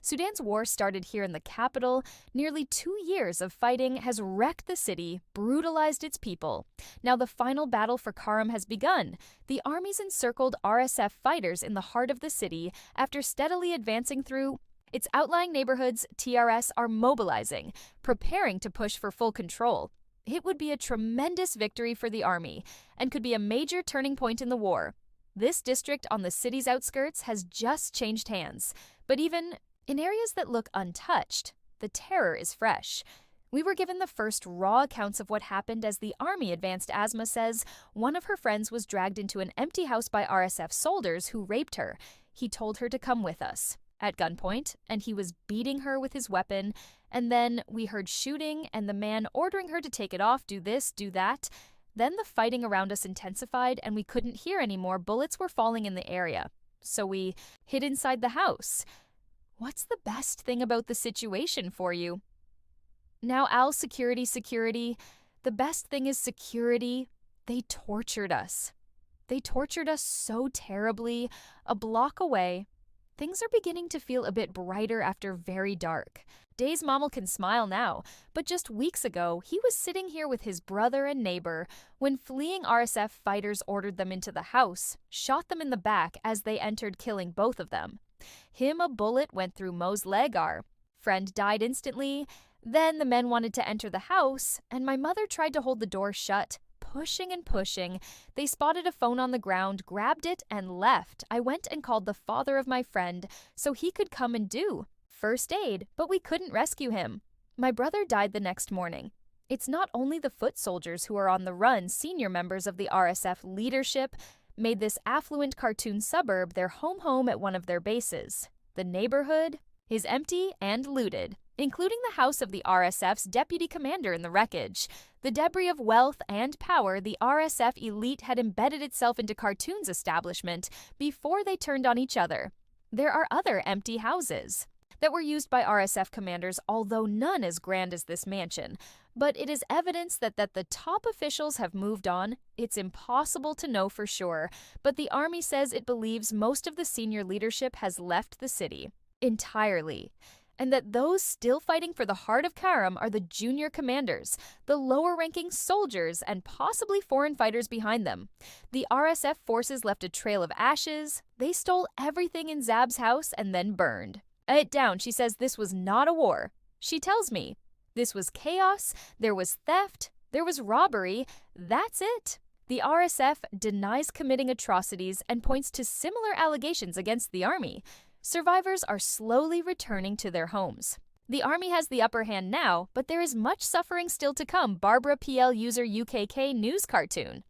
Sudan's war started here in the capital. Nearly 2 years of fighting has wrecked the city, brutalized its people. Now the final battle for Khartoum has begun. The army's encircled RSF fighters in the heart of the city after steadily advancing through its outlying neighborhoods. TRS are mobilizing, preparing to push for full control. It would be a tremendous victory for the army and could be a major turning point in the war. This district on the city's outskirts has just changed hands, but even in areas that look untouched, the terror is fresh. We were given the first raw accounts of what happened as the army advanced. Asma says one of her friends was dragged into an empty house by RSF soldiers who raped her. He told her to come with us at gunpoint, and he was beating her with his weapon. And then we heard shooting and the man ordering her to take it off, do this, do that. Then the fighting around us intensified and we couldn't hear anymore. Bullets were falling in the area. So we hid inside the house. What's the best thing about the situation for you? Now, security. The best thing is security. They tortured us. They tortured us so terribly. A block away. Things are beginning to feel a bit brighter after very dark. Days Mamal can smile now, but just weeks ago, he was sitting here with his brother and neighbor when fleeing RSF fighters ordered them into the house, shot them in the back as they entered, killing both of them. A bullet went through Mo's leg. Our friend died instantly. Then the men wanted to enter the house, and my mother tried to hold the door shut. Pushing and pushing, they spotted a phone on the ground, grabbed it, and left. I went and called the father of my friend so he could come and do first aid, but we couldn't rescue him. My brother died the next morning. It's not only the foot soldiers who are on the run. Senior members of the RSF leadership made this affluent Khartoum suburb their home at one of their bases. The neighborhood is empty and looted, including the house of the RSF's deputy commander in the wreckage. The debris of wealth and power, the RSF elite had embedded itself into Khartoum's establishment before they turned on each other. There are other empty houses that were used by RSF commanders, although none as grand as this mansion. But it is evidence that the top officials have moved on. It's impossible to know for sure, but the army says it believes most of the senior leadership has left the city entirely, and that those still fighting for the heart of Khartoum are the junior commanders, the lower-ranking soldiers, and possibly foreign fighters behind them. The RSF forces left a trail of ashes. They stole everything in Zab's house and then burned it down. She says this was not a war. She tells me this was chaos, there was theft, there was robbery. That's it. The RSF denies committing atrocities and points to similar allegations against the army. Survivors are slowly returning to their homes. The army has the upper hand now, but there is much suffering still to come. Barbara PL user UKK News Cartoon.